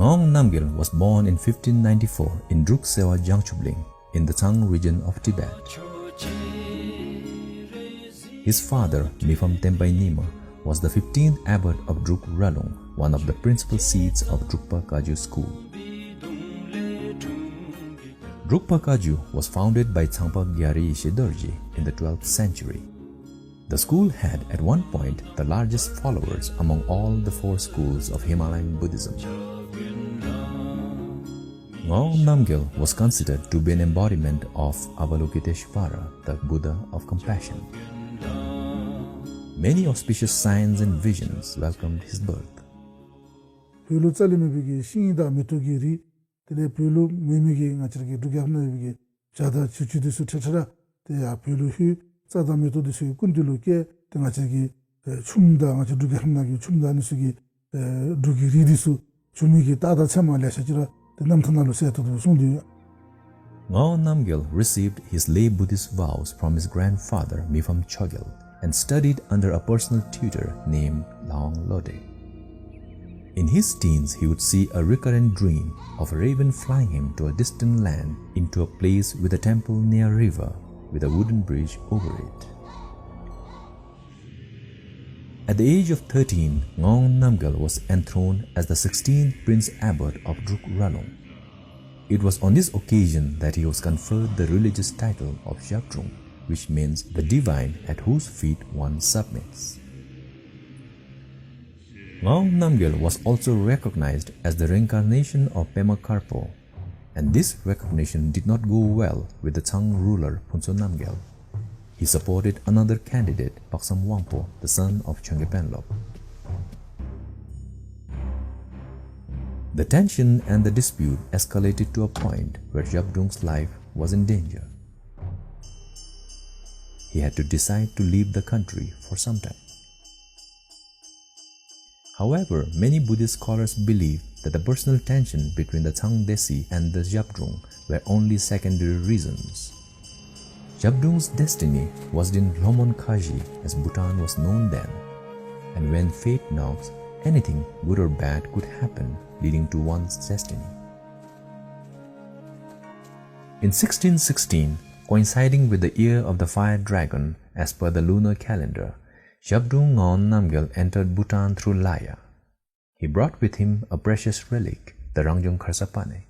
Ngawang Namgyel was born in 1594 in Druk Sewa Jangchubling in the Tsang region of Tibet. His father, Mifam Tempai Nima, was the 15th abbot of Druk Ralung, one of the principal seats of Drukpa Kagyu school. Drukpa Kagyu was founded by Tsangpa Gyari Dorji in the 12th century. The school had at one point the largest followers among all the 4 schools of Himalayan Buddhism. Ngawang Namgyel was considered to be an embodiment of Avalokiteshvara, the Buddha of compassion. Many auspicious signs and visions welcomed his birth. Ngawang Namgyel received his lay Buddhist vows from his grandfather Mifam Chogyal and studied under a personal tutor named Laong Lode. In his teens, he would see a recurrent dream of a raven flying him to a distant land into a place with a temple near a river with a wooden bridge over it. At the age of 13, Ngawang Namgyel was enthroned as the 16th Prince Abbot of Druk Ralung. It was on this occasion that he was conferred the religious title of Zhabdrung, which means the divine at whose feet one submits. Ngawang Namgyel was also recognized as the reincarnation of Pema Karpo, and this recognition did not go well with the Tsang ruler Phunso Namgyel. He supported another candidate, Paksam Wangpo, the son of Changge Penlop. The tension and the dispute escalated to a point where Zhabdrung's life was in danger. He had to decide to leave the country for some time. However, many Buddhist scholars believe that the personal tension between the Tsang Desi and the Zhabdrung were only secondary reasons. Zhabdrung's destiny was in Lomon Kaji, as Bhutan was known then, and when fate knocks, anything good or bad could happen, leading to one's destiny. In 1616, coinciding with the year of the fire dragon as per the lunar calendar, Zhabdrung Ngawang Namgyel entered Bhutan through Laya. He brought with him a precious relic, the Rangjung Kharsapane.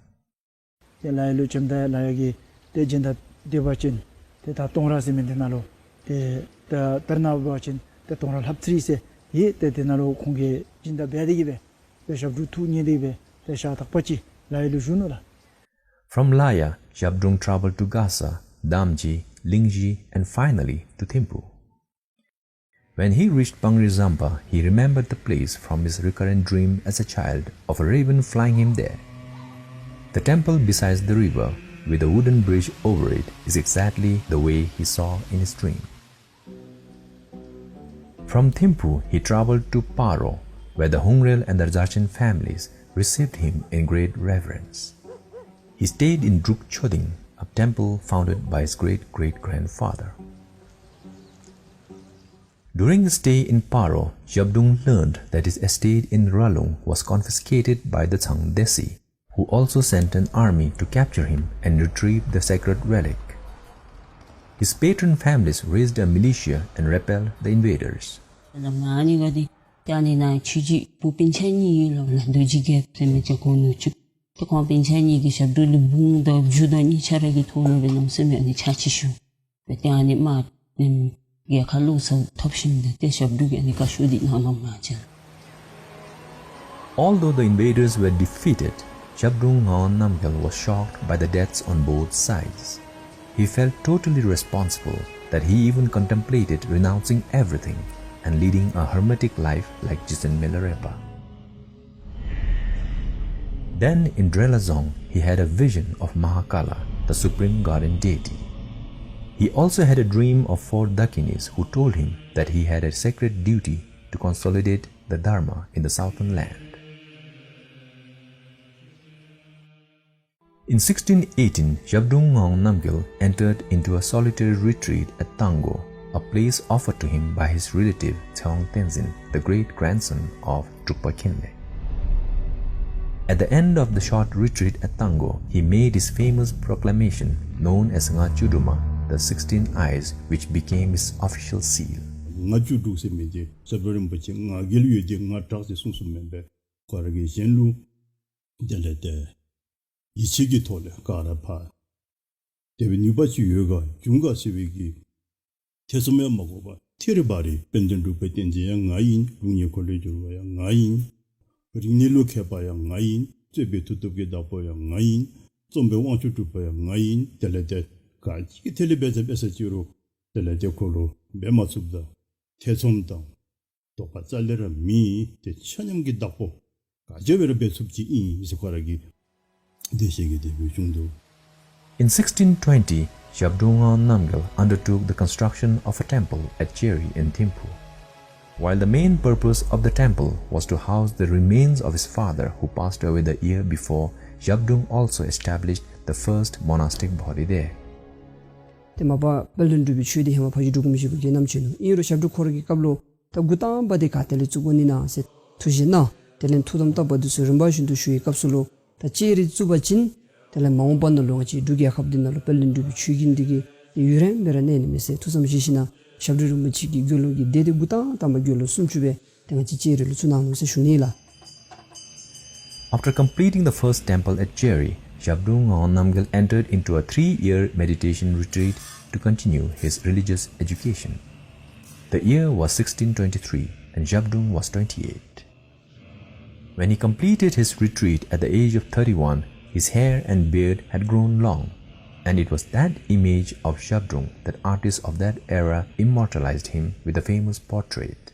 From Laya, Zhabdrung traveled to Gasa, Damji, Lingji, and finally to Thimphu. When he reached Pangri Zampa, he remembered the place from his recurrent dream as a child of a raven flying him there. The temple beside the river, with a wooden bridge over it, is exactly the way he saw in his dream. From Thimphu, he traveled to Paro, where the Hungrel and the Dzarchen families received him in great reverence. He stayed in Druk Choding, a temple founded by his great-great-grandfather. During his stay in Paro, Zhabdrung learned that his estate in Ralung was confiscated by the Tsang Desi, who also sent an army to capture him and retrieve the sacred relic. His patron families raised a militia and repelled the invaders. Although the invaders were defeated, Zhabdrung Ngawang Namgyel was shocked by the deaths on both sides. He felt totally responsible that he even contemplated renouncing everything and leading a hermetic life like Jisen Milarepa. Then in Drelazong, he had a vision of Mahakala, the supreme garden deity. He also had a dream of 4 Dakinis who told him that he had a sacred duty to consolidate the Dharma in the southern land. In 1618, Zhabdrung Ngawang Namgyel entered into a solitary retreat at Tango, a place offered to him by his relative Theong Tenzin, the great-grandson of Drukpa Khinle. At the end of the short retreat at Tango, he made his famous proclamation known as Nga Chuduma, the 16 Eyes, which became his official seal. Nga Chudu se meje, Rimpoche, Nga Gelu je Nga Taxi Sunsum member, Koragi Shenlu, Delete, Ichigi Tole, Karapa. Devi Nubachi Yoga, Junga Siviki, Tesume Magoba, Tiribari, Pendendu Petenji, Ngayin, Lunya College, Ngayin, Rinilo Kepaya, Ngayin, Tebe Tutuke Dapoya, Ngayin, Zombe want you to pay Ngayin, Delete, Kaji, Telebeza Besaturo, Delete Kolo, Bemasubda, Tesumda, Topazalera, me, the Chanyangi Dapo, Kajaver Besubji in Isakaragi, Deshigi de Bujundo. In 1620, Zhabdrung Namgyel undertook the construction of a temple at Cheri in Thimphu. While the main purpose of the temple was to house the remains of his father who passed away the year before, Zhabdrung also established the first monastic body there. Temaba Belundu Bichudi Hama Pajudumji Namchino, Iro Shabdu Korgi Kablo, the Gutan Badi Kateli Tsugunina said Tujina, telling Tudam Tabadus Rimpoche to Shui Capsulo, the Cheri Tsubachin. Tele Mount Bandalongachi, Dugia Habdina, Pellindu, Chugin Digi, Uren, Beranene, say to some Jishina, Shabdrung Chigi, Gulugi, Dedi Buta, Tamagulo, Sumchube, Tangachi, Lutunam, Seshunila. After completing the first temple at Cheri, Zhabdrung Namgyel entered into a 3-year meditation retreat to continue his religious education. The year was 1623 and Zhabdrung was 28. When he completed his retreat at the age of 31, his hair and beard had grown long, and it was that image of Zhabdrung that artists of that era immortalized him with a famous portrait.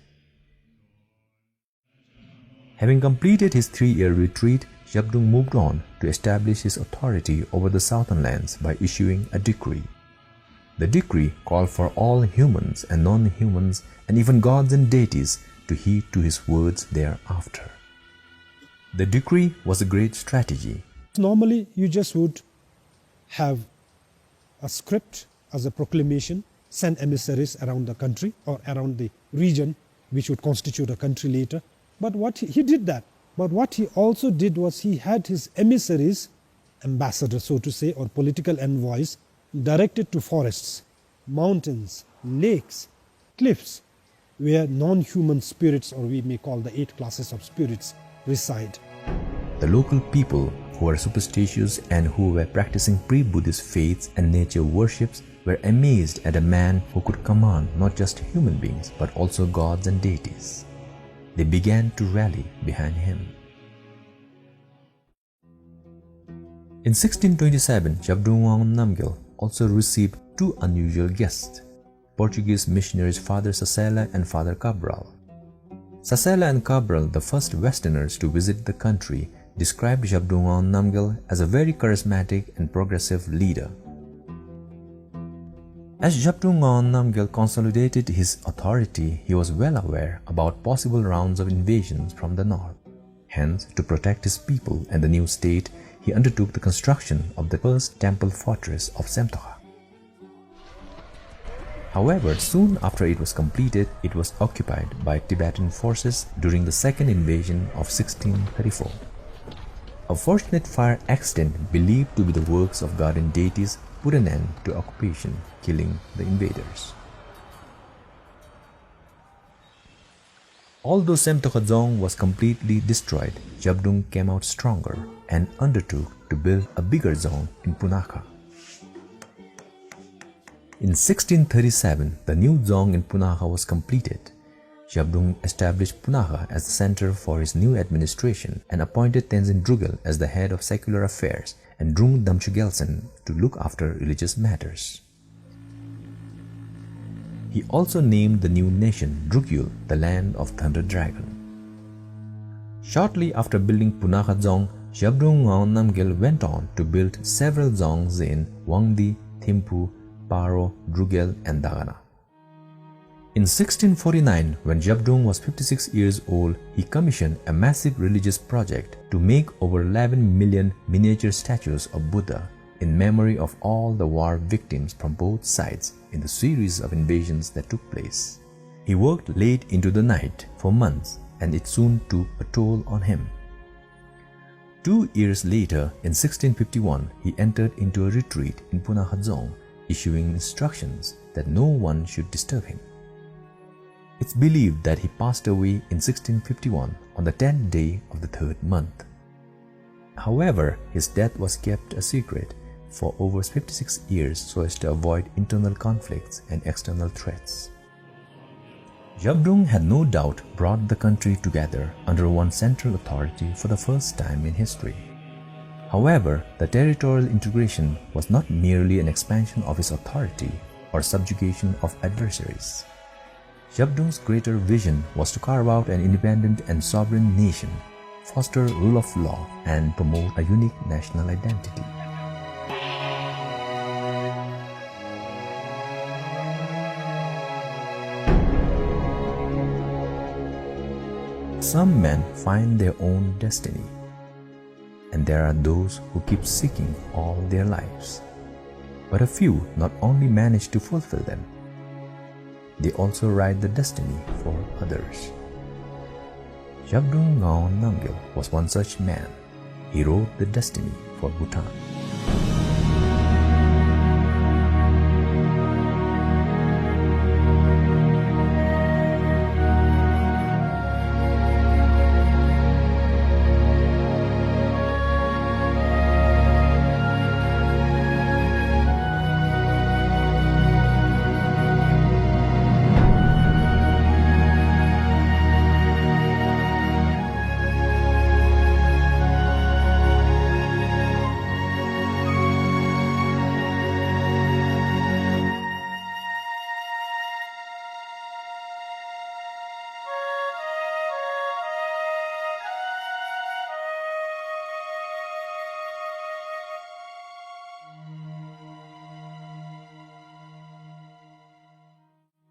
Having completed his 3-year retreat, Zhabdrung moved on to establish his authority over the southern lands by issuing a decree. The decree called for all humans and non-humans and even gods and deities to heed to his words thereafter. The decree was a great strategy. Normally, you just would have a script as a proclamation, send emissaries around the country or around the region, which would constitute a country later. But he did that. But what he also did was he had his emissaries, ambassadors, so to say, or political envoys, directed to forests, mountains, lakes, cliffs, where non-human spirits, or we may call the 8 classes of spirits, reside. The local people who were superstitious and who were practicing pre-Buddhist faiths and nature worships were amazed at a man who could command not just human beings but also gods and deities. They began to rally behind him. In 1627, Zhabdrung Namgyel also received 2 unusual guests, Portuguese missionaries Father Sasela and Father Cabral. Sasela and Cabral, the first Westerners to visit the country, described Zhabdrung Namgyel as a very charismatic and progressive leader. As Zhabdrung Namgyel consolidated his authority, he was well aware about possible rounds of invasions from the north. Hence, to protect his people and the new state, he undertook the construction of the first temple fortress of Semtoha. However, soon after it was completed, it was occupied by Tibetan forces during the second invasion of 1634. A fortunate fire accident believed to be the works of guardian deities put an end to occupation, killing the invaders. Although Semtoha Dzong was completely destroyed, Zhabdrung came out stronger and undertook to build a bigger dzong in Punakha. In 1637, the new dzong in Punakha was completed. Zhabdrung established Punakha as the center for his new administration and appointed Tenzin Drugel as the head of secular affairs and Drung Damchu Gelsen to look after religious matters. He also named the new nation Drugyul, the land of Thunder Dragon. Shortly after building Punakha Dzong, Zhabdrung Namgyel went on to build several dzongs in Wangdi, Thimphu, Paro, Drugel and Dagana. In 1649, when Zhabdrung was 56 years old, he commissioned a massive religious project to make over 11 million miniature statues of Buddha in memory of all the war victims from both sides in the series of invasions that took place. He worked late into the night for months, and it soon took a toll on him. 2 years later, in 1651, he entered into a retreat in Punahadzong, issuing instructions that no one should disturb him. It's believed that he passed away in 1651 on the 10th day of the 3rd month. However, his death was kept a secret for over 56 years so as to avoid internal conflicts and external threats. Zhabdrung had no doubt brought the country together under one central authority for the first time in history. However, the territorial integration was not merely an expansion of his authority or subjugation of adversaries. Zhabdrung's greater vision was to carve out an independent and sovereign nation, foster rule of law, and promote a unique national identity. Some men find their own destiny, and there are those who keep seeking all their lives. But a few not only manage to fulfill them, they also write the destiny for others. Zhabdrung Ngawang Namgyel was one such man. He wrote the destiny for Bhutan.